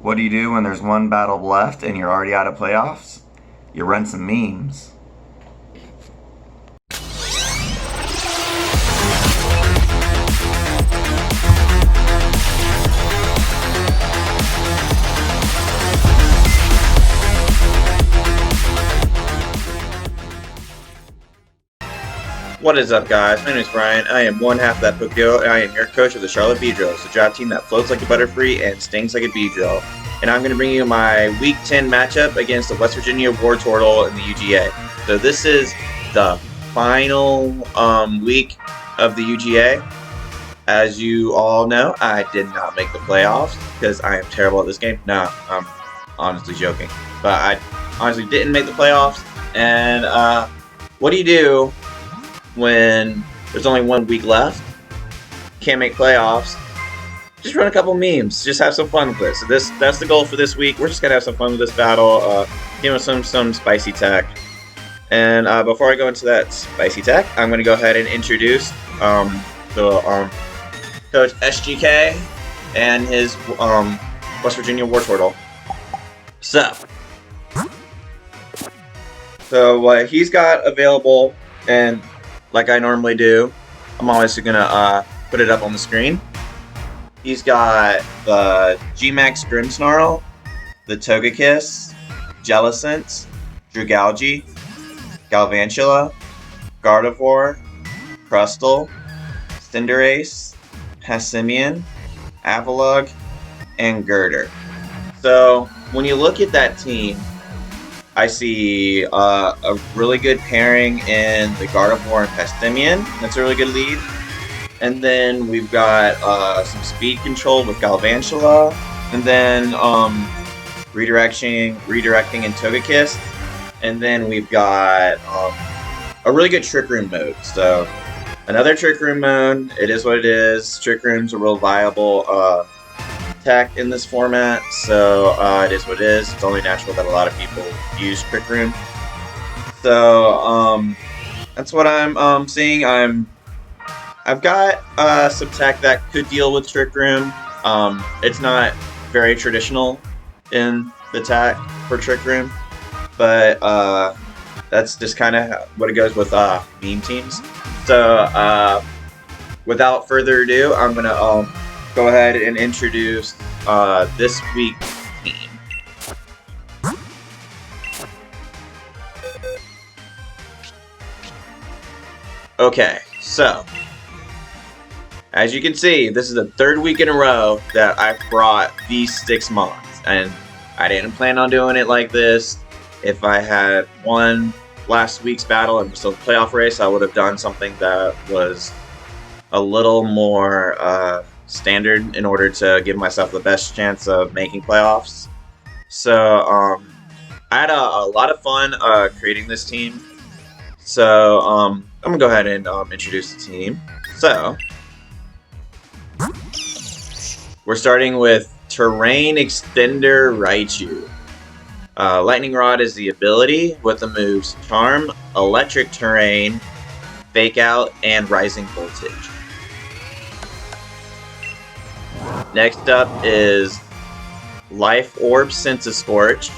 What do you do when there's one battle left and you're already out of playoffs? You run some memes. What is up, guys? My name is Brian. I am one half of that Pokeo, and I am your coach of the Charlotte Beedrills, the draft team that floats like a butterfree and stings like a Beedrill. And I'm going to bring you my Week 10 matchup against the West Virginia Wartortle in the UGA. So this is the final week of the UGA. As you all know, I did not make the playoffs because I am terrible at this game. No, I'm honestly joking. But I honestly didn't make the playoffs. And what do you do when there's only 1 week left, can't make playoffs? Just run a couple memes. Just have some fun with it. So that's the goal for this week. We're just gonna have some fun with this battle. Give us some spicy tech. And before I go into that spicy tech, I'm gonna go ahead and introduce Coach SGK and his West Virginia Wartortle. So what he's got available, and like I normally do, I'm always gonna put it up on the screen. He's got the G-Max Grimmsnarl, the Togekiss, Jellicent, Drugalge, Galvantula, Gardevoir, Crustle, Cinderace, Passimian, Avalugg, and Girder. So when you look at that team, I see a really good pairing in the Gardevoir and Passimian. That's a really good lead. And then we've got some speed control with Galvantula. And then redirecting in Togekiss. And then we've got a really good Trick Room mode. So another Trick Room mode. It is what it is. Trick Room's a real viable tech in this format, so it is what it is. It's only natural that a lot of people use Trick Room. So that's what I'm seeing. I've got some tech that could deal with Trick Room. It's not very traditional in the tech for Trick Room, but that's just kind of what it goes with meme teams. So without further ado, I'm gonna go ahead and introduce this week's team. Okay, so as you can see, this is the 3rd week in a row that I've brought these 6 mons, and I didn't plan on doing it like this. If I had won last week's battle and was still in the playoff race, I would have done something that was a little more standard in order to give myself the best chance of making playoffs. So I had a lot of fun creating this team. So I'm gonna go ahead and introduce the team. So we're starting with Terrain Extender Raichu. Lightning Rod is the ability with the moves Charm, Electric Terrain, Fake Out, and Rising Voltage. Next up is Life Orb Scorch,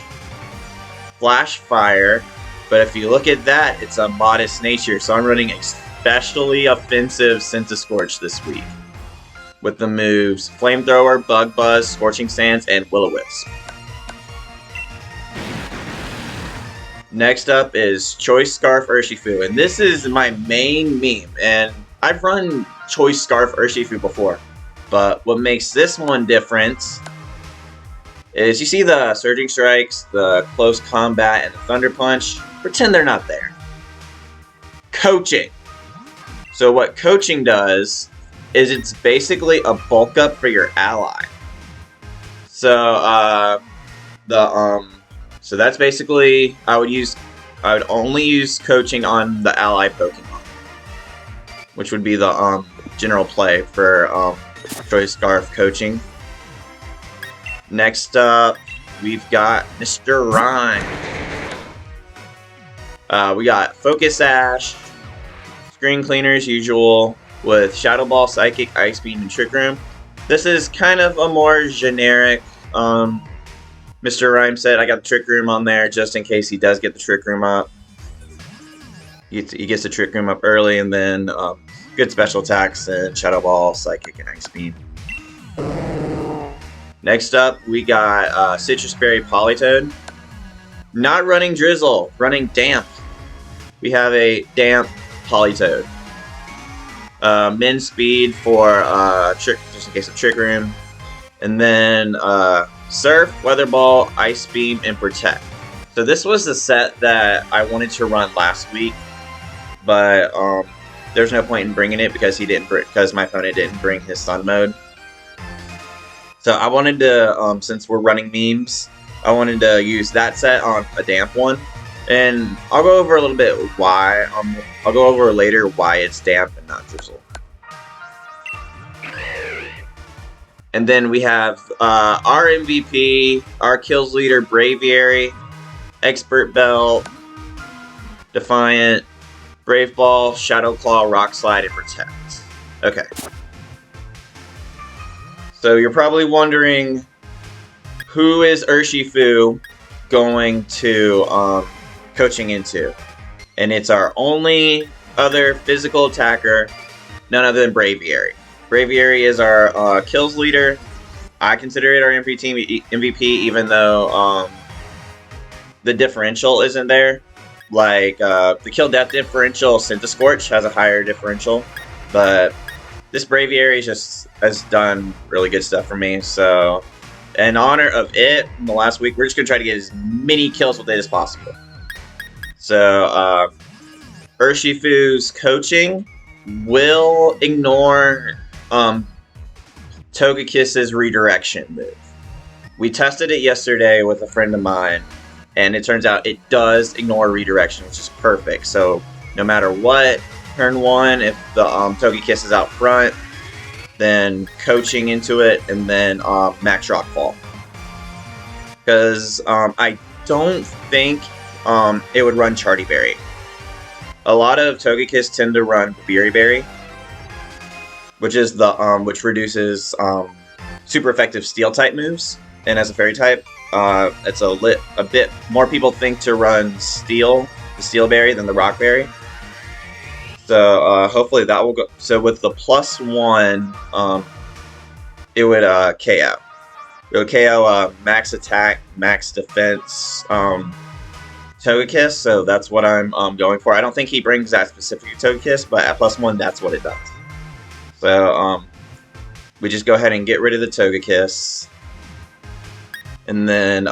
Flash Fire, but if you look at that, it's a modest nature, so I'm running especially offensive Scorch this week with the moves Flamethrower, Bug Buzz, Scorching Sands, and Will-O-Wisp. Next up is Choice Scarf Urshifu, and this is my main meme, and I've run Choice Scarf Urshifu before. But what makes this one different is you see the Surging Strikes, the Close Combat, and the Thunder Punch. Pretend they're not there. Coaching. So what coaching does is it's basically a bulk up for your ally. So so that's basically I would only use coaching on the ally Pokemon, which would be the general play for Choice Scarf coaching. Next up, we've got Mr. Rhyme. We got Focus Sash, Screen Cleaner as usual, with Shadow Ball, Psychic, Ice Beam, and Trick Room. This is kind of a more generic Mr. Rhyme said I got the Trick Room on there just in case he does get the Trick Room up. He gets the Trick Room up early, and then good special attacks and Shadow Ball, Psychic, and Ice Beam. Next up, we got Citrus Berry Politoed. Not running Drizzle, running Damp. We have a Damp Politoed. Min Speed for just in case of Trick Room. And then Surf, Weather Ball, Ice Beam, and Protect. So this was the set that I wanted to run last week, but there's no point in bringing it because my opponent didn't bring his Sun Mode. So I wanted to, since we're running memes, I wanted to use that set on a Damp one, and I'll go over a little bit why. I'll go over later why it's Damp and not Drizzle. And then we have our MVP, our kills leader, Braviary, Expert Belt, Defiant, Brave Ball, Shadow Claw, Rock Slide, and Protect. Okay. So you're probably wondering, who is Urshifu going to coaching into? And it's our only other physical attacker, none other than Braviary. Braviary is our kills leader. I consider it our MVP, even though the differential isn't there. Like, the kill death differential, Scorch has a higher differential, but this Braviary has done really good stuff for me. So, in honor of it, in the last week, we're just gonna try to get as many kills with it as possible. So, Urshifu's coaching will ignore Togekiss's redirection move. We tested it yesterday with a friend of mine, and it turns out it does ignore redirection, which is perfect. So no matter what, turn 1, if the Togekiss is out front, then coaching into it, and then max rock fall. Because I don't think it would run Charty Berry. A lot of Togekiss tend to run Berry, which is the which reduces super effective Steel type moves, and as a Fairy type, it's a bit more people think to run the Steel Berry than the Rock Berry. So hopefully that will go. So with the +1, it would KO. It would KO max attack, max defense Togekiss. So that's what I'm going for. I don't think he brings that specific Togekiss, but at +1, that's what it does. So, we just go ahead and get rid of the Togekiss. And then,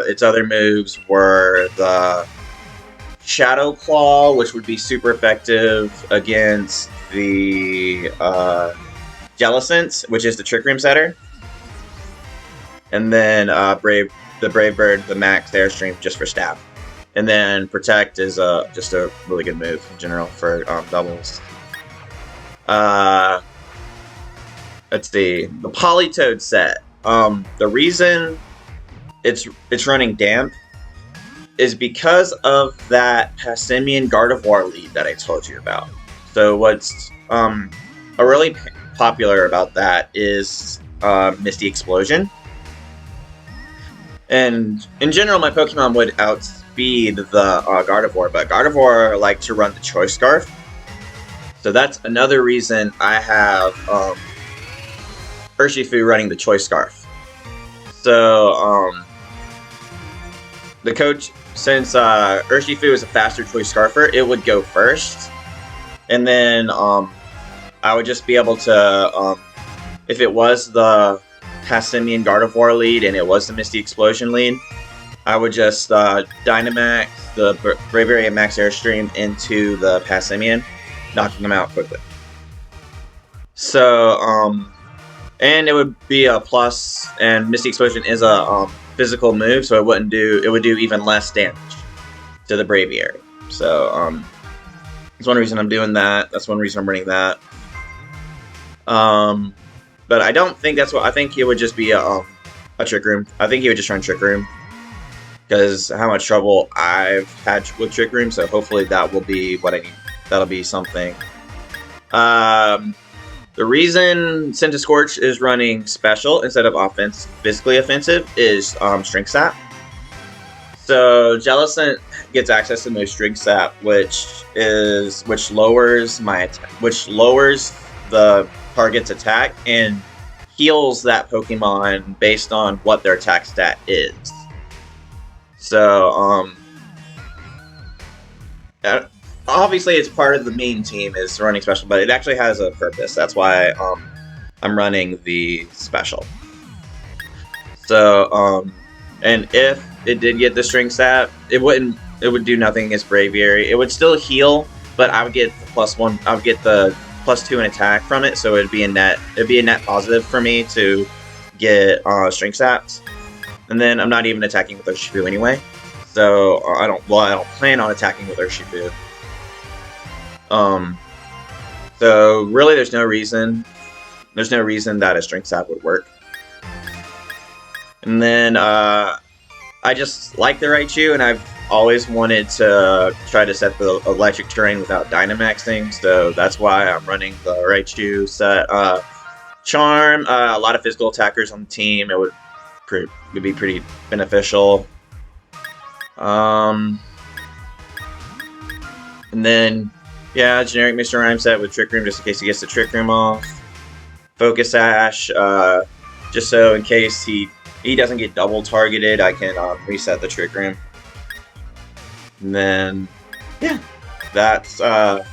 its other moves were the Shadow Claw, which would be super effective against the, Jellicent, which is the Trick Room setter. And then, the Brave Bird, the max Airstream, just for stab. And then Protect is, just a really good move in general for, doubles. Let's see, the Politoed set. The reason it's running Damp is because of that Passimian Gardevoir lead that I told you about. So what's a really popular about that is Misty Explosion. And in general, my Pokemon would outspeed the Gardevoir, but Gardevoir like to run the Choice Scarf. So that's another reason I have Urshifu running the Choice Scarf. So, the coach, since Urshifu is a faster Choice Scarfer, it would go first. And then I would just be able to, if it was the Passimian Gardevoir lead and it was the Misty Explosion lead, I would just Dynamax the Braviary and Max Airstream into the Passimian, knocking them out quickly. So, and it would be a plus, and Misty Explosion is a physical move, so it would do even less damage to the Braviary. So, that's one reason I'm doing that. That's one reason I'm running that. But I don't think that's what, I think it would just be a Trick Room. I think he would just run Trick Room, because how much trouble I've had with Trick Room, so hopefully that will be what I need. That'll be something. The reason Sense of Scorch is running special instead of offense, physically offensive, is Strength Sap. So Jellicent gets access to no Strength Sap, which lowers the target's attack and heals that Pokemon based on what their attack stat is. So obviously it's part of the main team is running special, but it actually has a purpose. That's why I'm running the special. So and if it did get the Strength Sap, it would do nothing against Braviary. It would still heal, but I would get the +1. I would get the +2 in attack from it, so it'd be a net positive for me to get Strength Saps. And then I'm not even attacking with Urshifu anyway, so I don't plan on attacking with Urshifu. So really, there's no reason that a Strength Sap would work. And then I just like the Raichu, and I've always wanted to try to set the electric terrain without Dynamaxing, so that's why I'm running the Raichu set. Charm, a lot of physical attackers on the team, it would be pretty beneficial. And then, yeah, generic Mr. Rhyme set with Trick Room just in case he gets the Trick Room off. Focus Ash, just so in case he doesn't get double targeted, I can reset the Trick Room. And then, yeah, that's the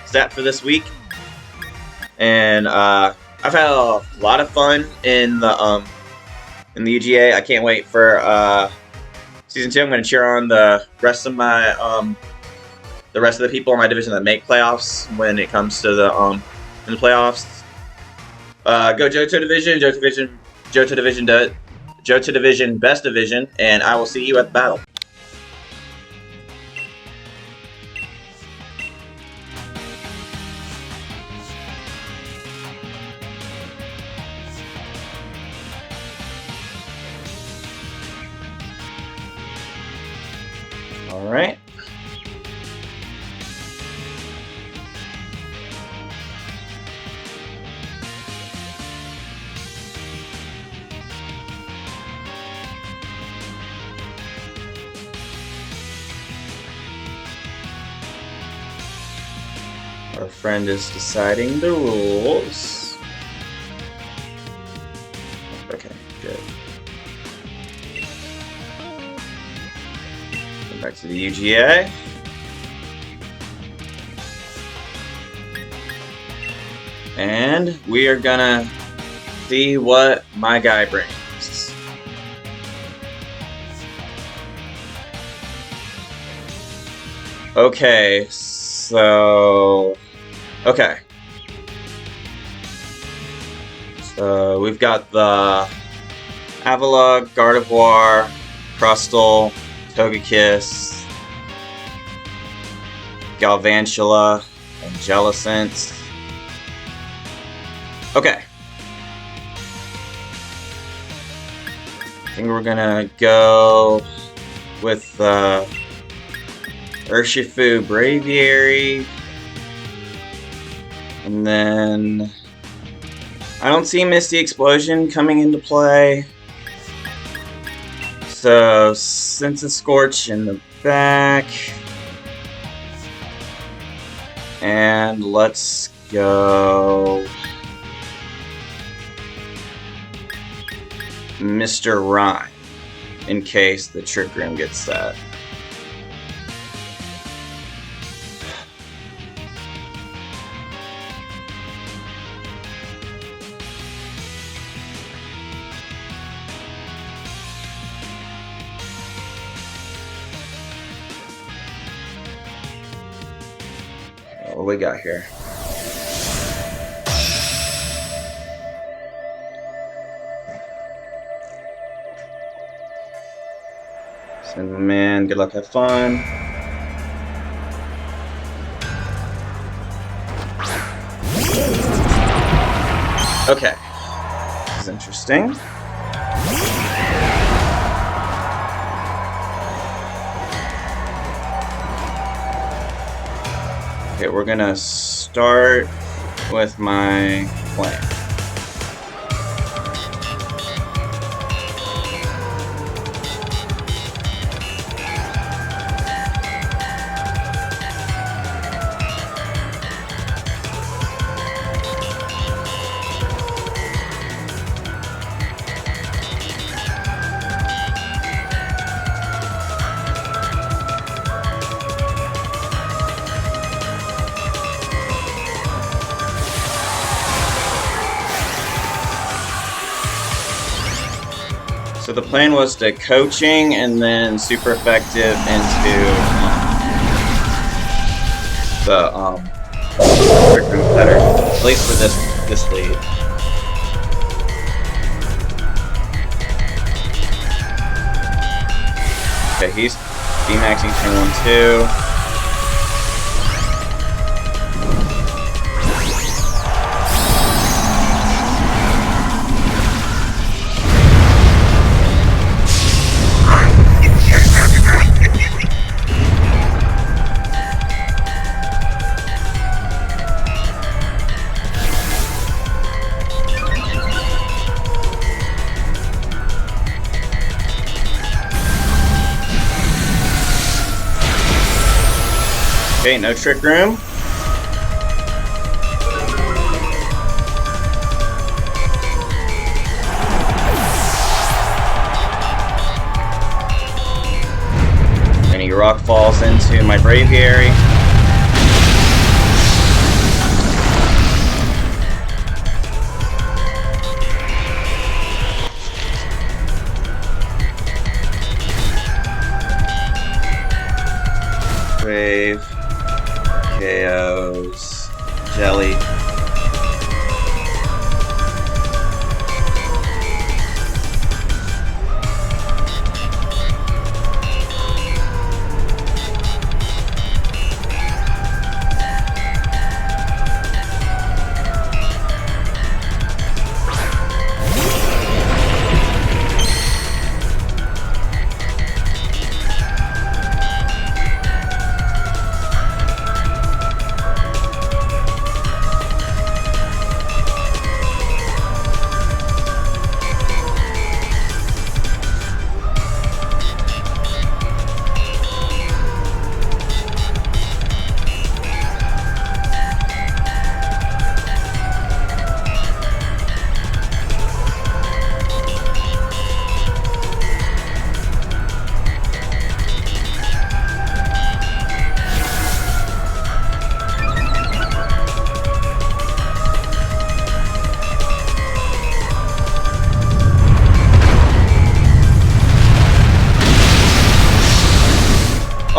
stat for this week. And I've had a lot of fun in the UGA. I can't wait for season 2. I'm going to cheer on the rest of the people in my division that make playoffs when it comes to the in the playoffs. Go Johto Division, best division, and I will see you at the battle. All right. Our friend is deciding the rules. Okay, good. Go back to the UGA. And we are gonna see what my guy brings. Okay, so... Okay. So we've got the Avalugg, Gardevoir, Crustle, Togekiss, Galvantula, and Jellicent. Okay. I think we're gonna go with Urshifu, Braviary. And then I don't see Misty Explosion coming into play. So Sense of Scorch in the back. And let's go Mr. Rhyme in case the Trick Room gets set. What we got here? Cinnamon, good luck, have fun. Okay, this is interesting. Okay, we're gonna start start with my plan. So the plan was to coaching and then super effective into the trick room cutter, at least for this lead. Okay, he's D-maxing turn 1, 2. Okay, no trick room. Any rock falls into my braviary. Brave. KOs, jelly.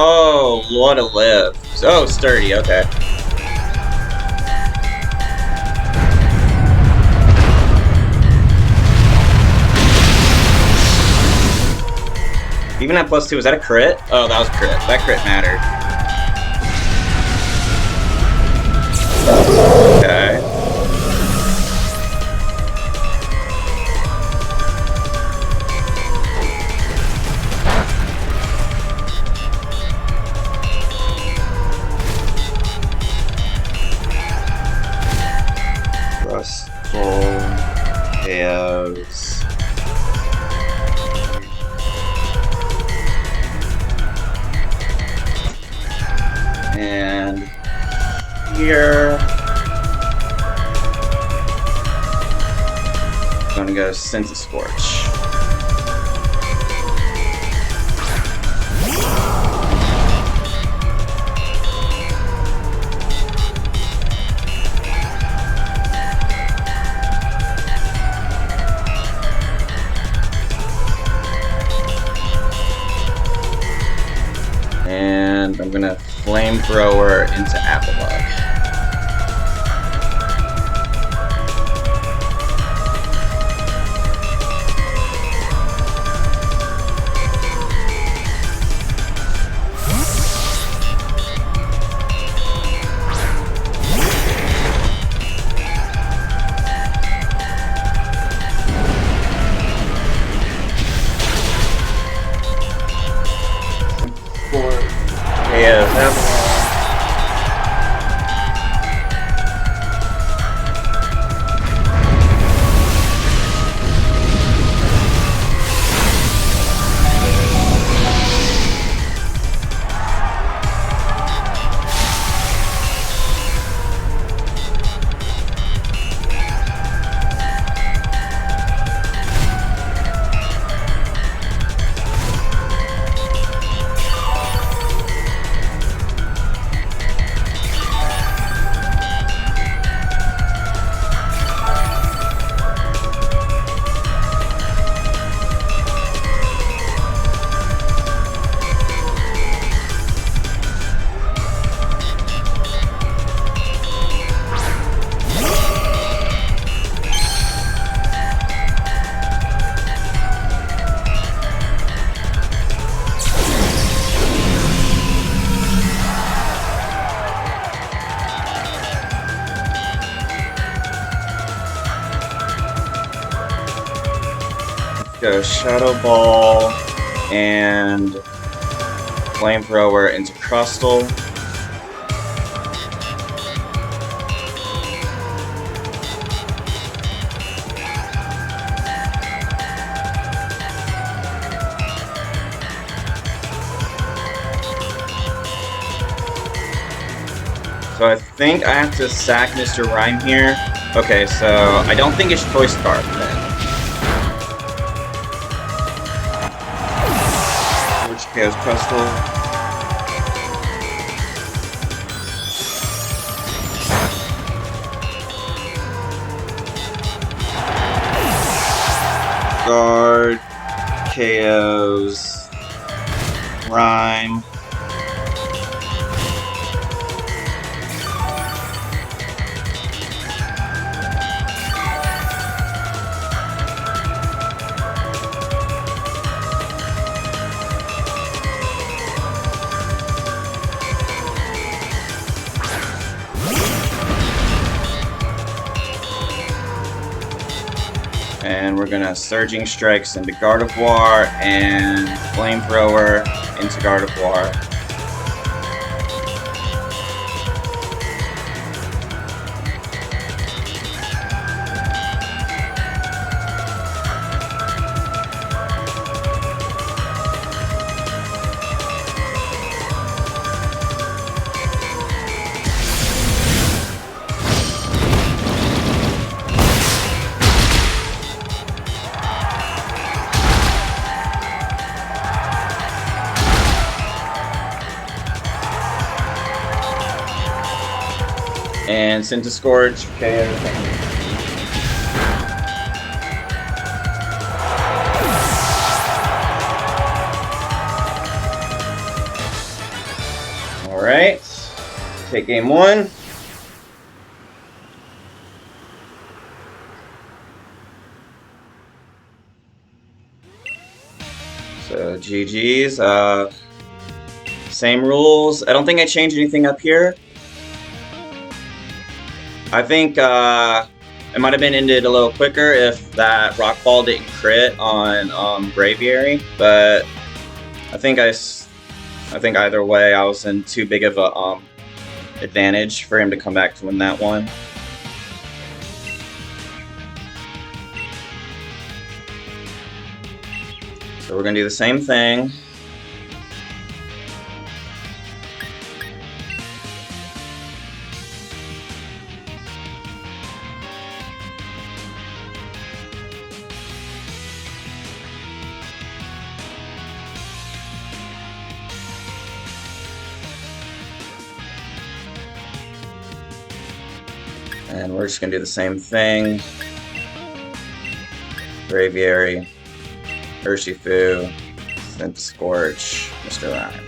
Oh, what a live. Oh, sturdy, okay. Even at +2, was that a crit? Oh, that was crit. That crit mattered. Okay. Full KOs. And here, I'm gonna go Sense of Scorch. And I'm gonna Flamethrower into Applebug. Yeah, Go Shadow Ball and Flamethrower into Crustle. So I think I have to sack Mr. Rhyme here. Okay, so I don't think it's Choice Scarf then. Which KO's Crustle. Guard. KO's Rhyme. And we're gonna Surging Strikes into Gardevoir and Flamethrower into Gardevoir. And Scorch, KO. Alright, take game one. So GG's, same rules. I don't think I changed anything up here. I think it might have been ended a little quicker if that Rock Ball didn't crit on Braviary, but I think either way I was in too big of a advantage for him to come back to win that one. So we're gonna do the same thing. And we're just going to do the same thing. Braviary, Urshifu, Scorch, Mr. Rhyme.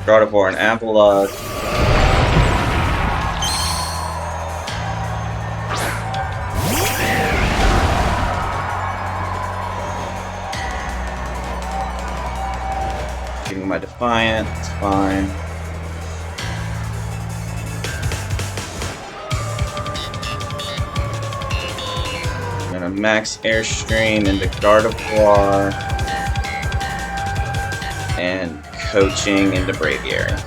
Gardevoir and Applelug. Giving my Defiant, it's fine. I'm gonna max Airstream into Gardevoir and Coaching into Braviary.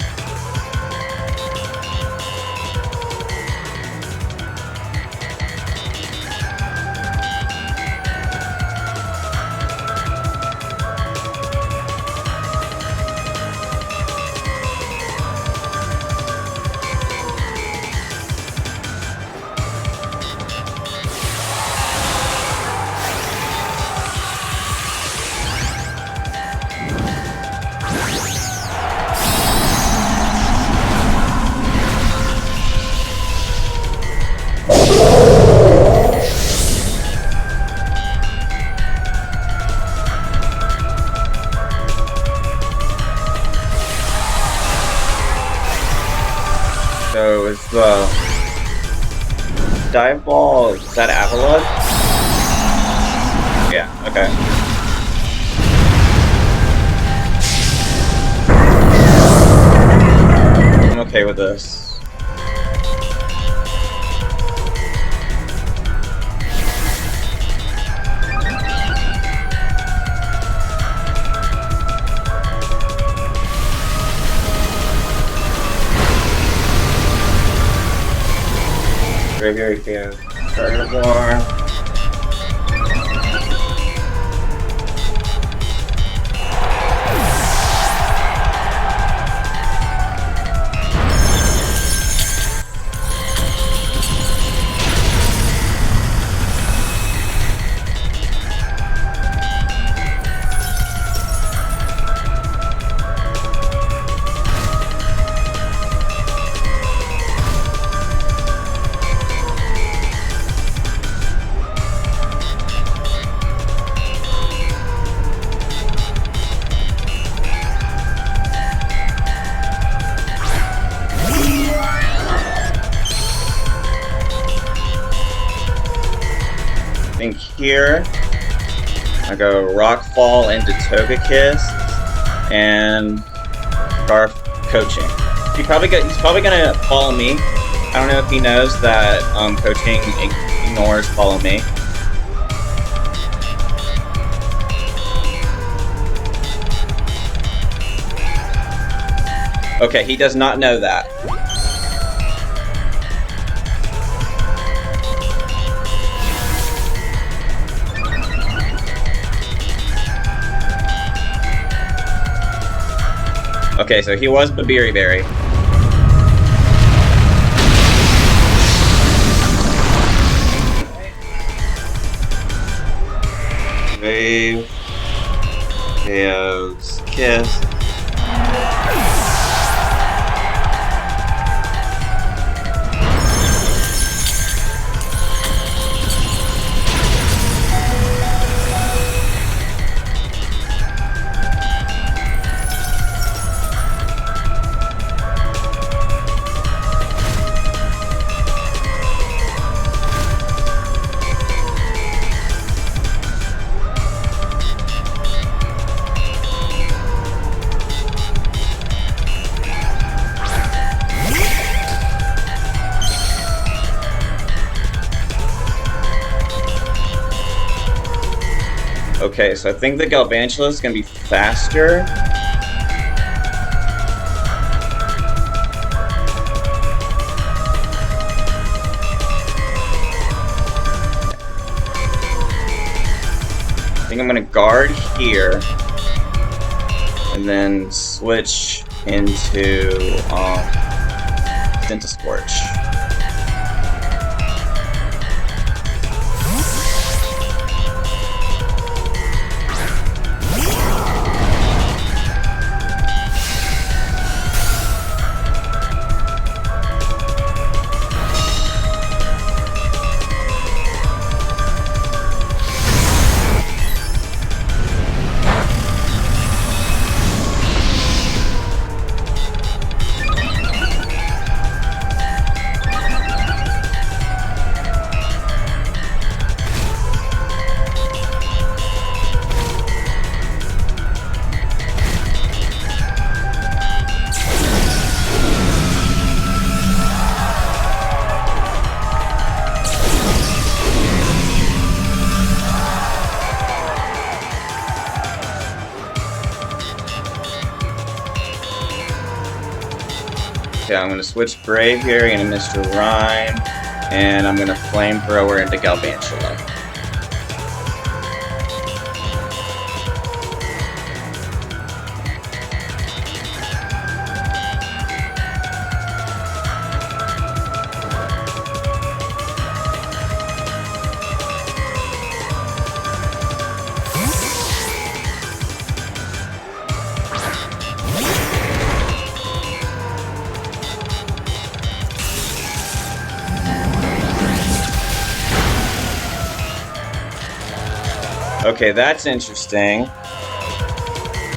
Dive Ball, is that Avalon? Yeah, okay. I'm okay with this. Graveyard Fan, Carnivore. I think here I go Rockfall into Togekiss and Scarf Coaching. He's probably gonna follow me. I don't know if he knows that Coaching ignores follow me. Okay, he does not know that. Okay, so he was Babiri Berry. Wave. KO's Kiss. Okay, so I think the Galvantula is going to be faster. I think I'm going to guard here. And then switch into Scorch. Okay, I'm going to switch Braviary into Mr. Rhyme, and I'm going to Flamethrower into Galvantula. Okay, that's interesting.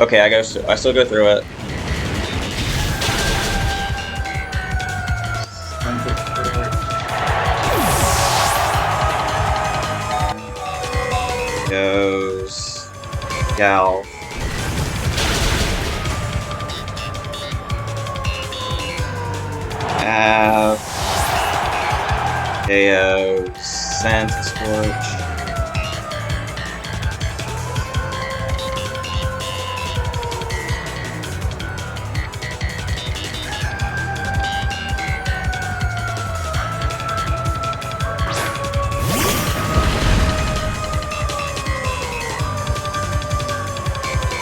Okay, I still go through it. Cal. KO, Sense, Scorch.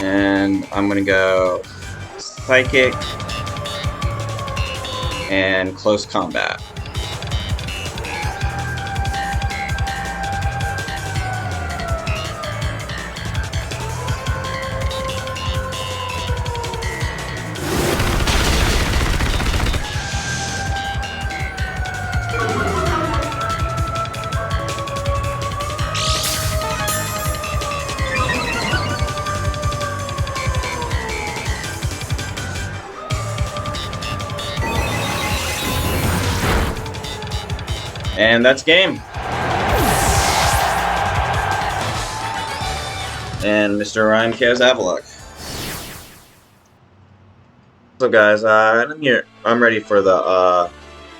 And I'm gonna go Psychic and Close Combat. And that's game. And Mr. Ryan KOs Avalok. So guys, I'm here. I'm ready for the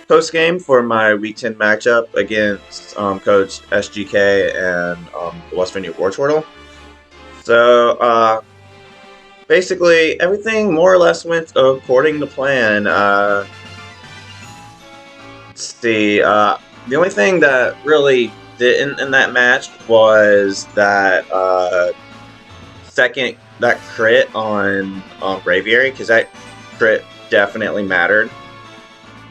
post game for my Week 10 matchup against Coach SGK and the West Virginia Wartortle. So basically, everything more or less went according to plan. Let's see. The only thing that really didn't in that match was that that crit on Braviary, because that crit definitely mattered.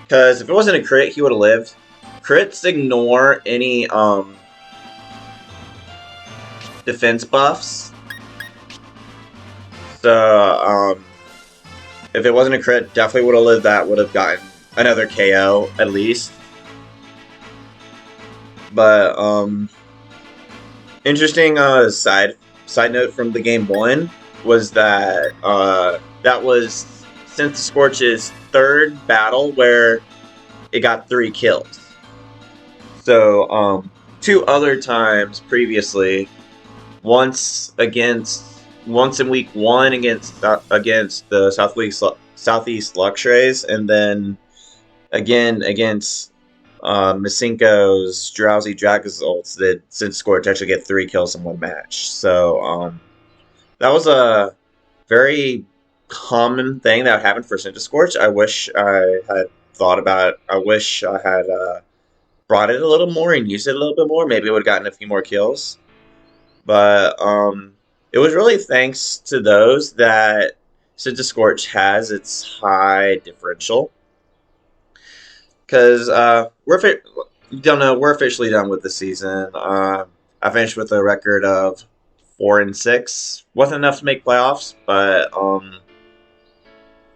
Because if it wasn't a crit, he would have lived. Crits ignore any defense buffs. So if it wasn't a crit, definitely would have lived. That would have gotten another KO at least. But interesting side note from the game 1 was that that was Sense Scorch's third battle where it got 3 kills. So 2 other times previously, once in week 1 against the Southeast Luxrays, and then again against Masinko's Drowsy Dragazolts that Sense Scorch actually get 3 kills in 1 match. So that was a very common thing that would happen for Sense Scorch. I wish I had thought about it. I wish I had brought it a little more and used it a little bit more. Maybe it would have gotten a few more kills. But it was really thanks to those that Sense Scorch has its high differential. Because we're officially done with the season. I finished with a record of 4-6. Wasn't enough to make playoffs, but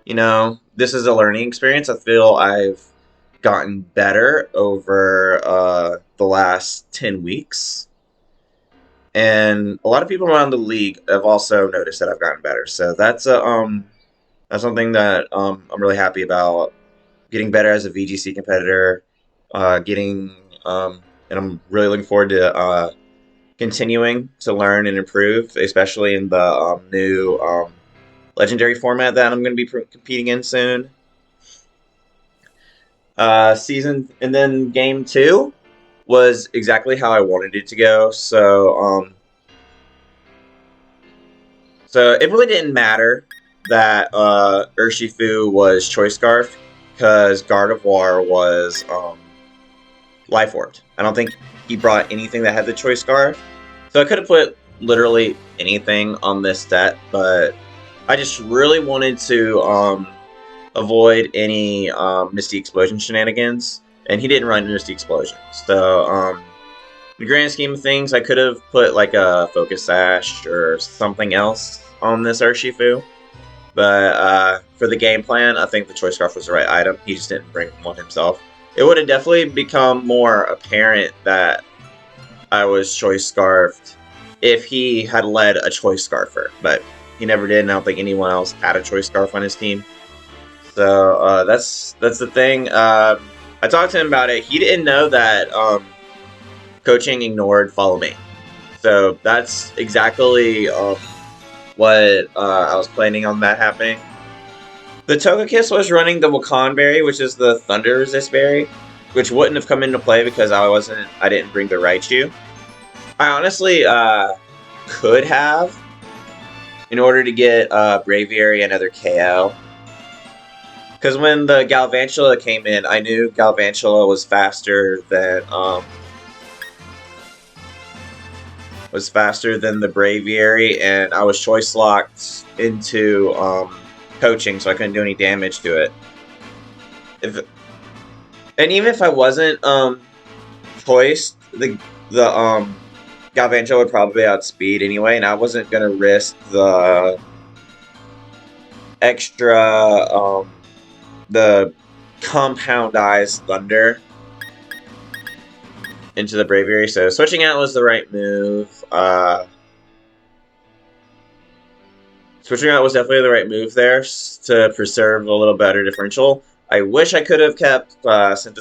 you know, this is a learning experience. I feel I've gotten better over the last 10 weeks, and a lot of people around the league have also noticed that I've gotten better. So that's something that I'm really happy about. Getting better as a VGC competitor, and I'm really looking forward to continuing to learn and improve, especially in the new legendary format that I'm going to be competing in soon. And then game 2 was exactly how I wanted it to go. So it really didn't matter that Urshifu was Choice Scarf, because Gardevoir was Life Orbed. I don't think he brought anything that had the Choice Scarf. So I could have put literally anything on this set, but I just really wanted to avoid any Misty Explosion shenanigans, and he didn't run Misty Explosion. So in the grand scheme of things, I could have put like a Focus Sash or something else on this Urshifu. But for the game plan, I think the Choice Scarf was the right item. He just didn't bring one himself. It would have definitely become more apparent that I was Choice Scarfed if he had led a Choice Scarfer. But he never did, and I don't think anyone else had a Choice Scarf on his team. So that's the thing. I talked to him about it. He didn't know that coaching ignored Follow Me. So that's exactly what I was planning on that happening. The Togekiss was running the Wakan berry, which is the Thunder Resist berry, which wouldn't have come into play because I didn't bring the Raichu. I honestly could have, in order to get Braviary another KO. Because when the Galvantula came in, I knew Galvantula was faster than the Braviary, and I was choice locked into coaching, so I couldn't do any damage to it. And even if I wasn't choiced, the Galvantula would probably outspeed anyway, and I wasn't gonna risk the extra the compound-ized Thunder into the Braviary, so switching out was the right move. Switching out was definitely the right move there to preserve a little better differential. I wish I could have kept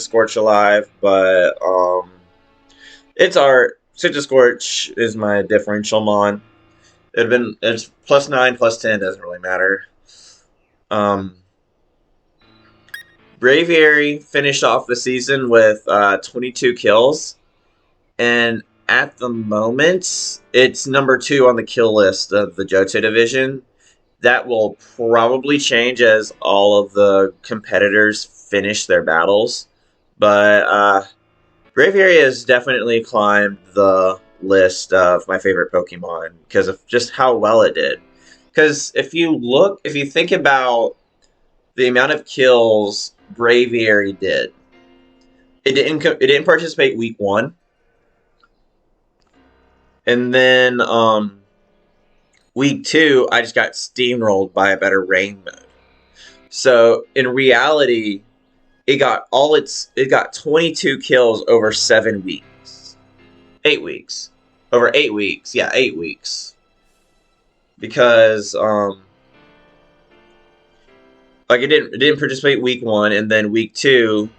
Scorch alive, but it's art. Scorch is my differential mon. It's +9, +10, doesn't really matter. Braviary finished off the season with 22 kills, and at the moment, it's number 2 on the kill list of the Johto division. That will probably change as all of the competitors finish their battles, but Braviary has definitely climbed the list of my favorite Pokemon because of just how well it did. Because if you think about the amount of kills Braviary did, it didn't participate week 1, and then week 2 I just got steamrolled by a better rain mode. So in reality, it got 22 kills over 7 weeks. 8 weeks. Over 8 weeks. Yeah, 8 weeks. Because like it didn't participate week 1, and then week 2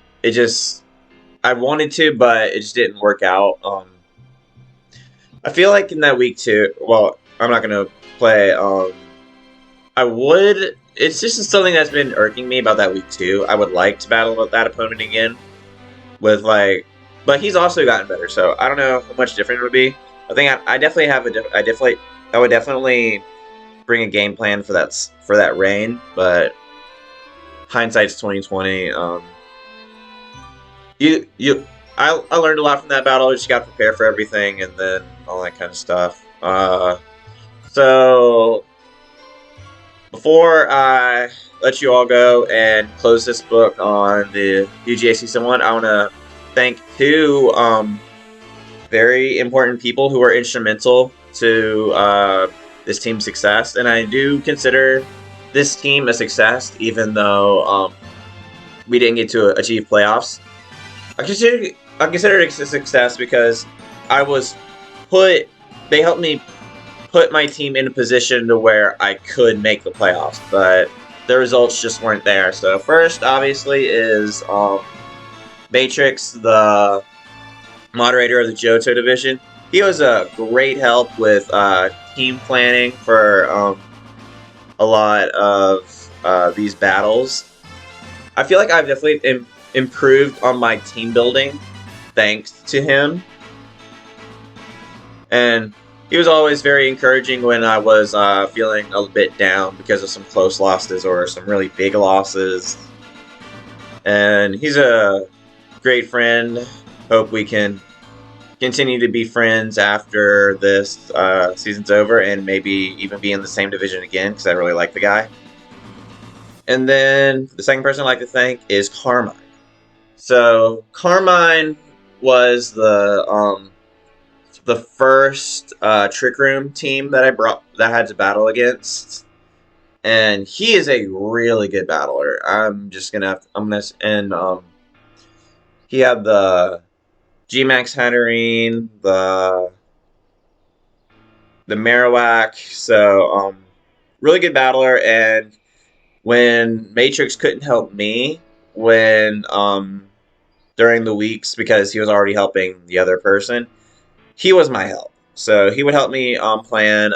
I wanted to, but it just didn't work out. I feel like in that week 2, well, I'm not gonna play I would. It's just something that's been irking me about that week 2. I would like to battle with that opponent again. But he's also gotten better, so I don't know how much different it would be. I think I definitely have I would definitely bring a game plan for that rain, but hindsight's 2020. I learned a lot from that battle. I just got to prepare for everything, and then all that kind of stuff. So before I let you all go and close this book on the UGA Season 1, I want to thank 2 very important people who were instrumental to this team's success. And I do consider this team a success, even though we didn't get to achieve playoffs. I consider it a success because they helped me put my team in a position to where I could make the playoffs, but the results just weren't there. So first, obviously, is Matrix, the moderator of the Johto division. He was a great help with team planning for a lot of these battles. I feel like I've definitely improved on my team building thanks to him. And he was always very encouraging when I was feeling a bit down because of some close losses or some really big losses. And he's a great friend. Hope we can continue to be friends after this season's over and maybe even be in the same division again because I really like the guy. And then the second person I'd like to thank is Carmine. So Carmine was the first Trick Room team that I had to battle against, and he is a really good battler. He had the G-Max Hatterene, the Marowak, so really good battler. And when Matrix couldn't help me during the weeks because he was already helping the other person, he was my help. So he would help me plan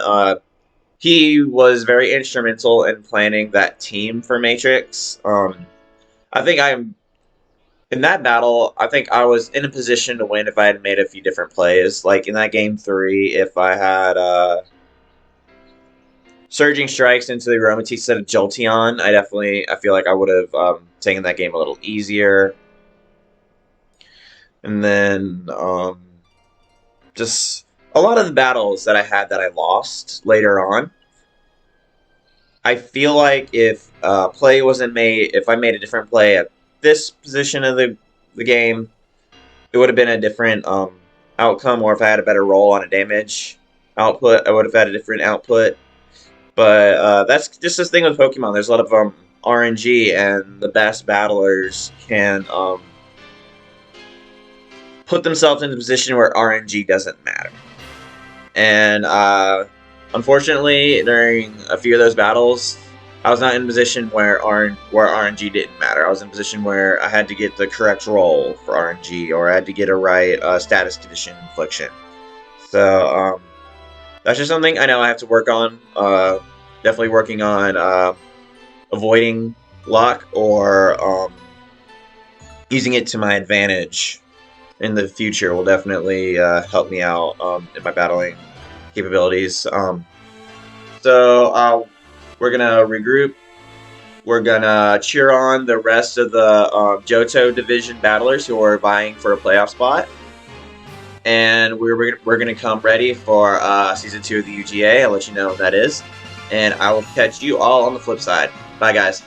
he was very instrumental in planning that team for Matrix. I think I'm in that battle. I think I was in a position to win if I had made a few different plays. Like in that game 3, if I had surging strikes into the Aromatisse instead of Jolteon, I feel like I would have taken that game a little easier. And then just a lot of the battles that I had that I lost later on. I feel like if play wasn't made, if I made a different play at this position of the game, it would have been a different outcome. Or if I had a better roll on a damage output, I would have had a different output. But that's just this thing with Pokemon. There's a lot of RNG, and the best battlers can put themselves in a position where RNG doesn't matter. And unfortunately, during a few of those battles, I was not in a position where RNG didn't matter. I was in a position where I had to get the correct roll for RNG, or I had to get a right status condition infliction. So that's just something I know I have to work on. Definitely working on avoiding luck or using it to my advantage in the future will definitely help me out in my battling capabilities. So we're gonna regroup. We're gonna cheer on the rest of the Johto division battlers who are vying for a playoff spot, and we're gonna come ready for season 2 of the UGA. I'll let you know what that is, and I will catch you all on the flip side. Bye, guys.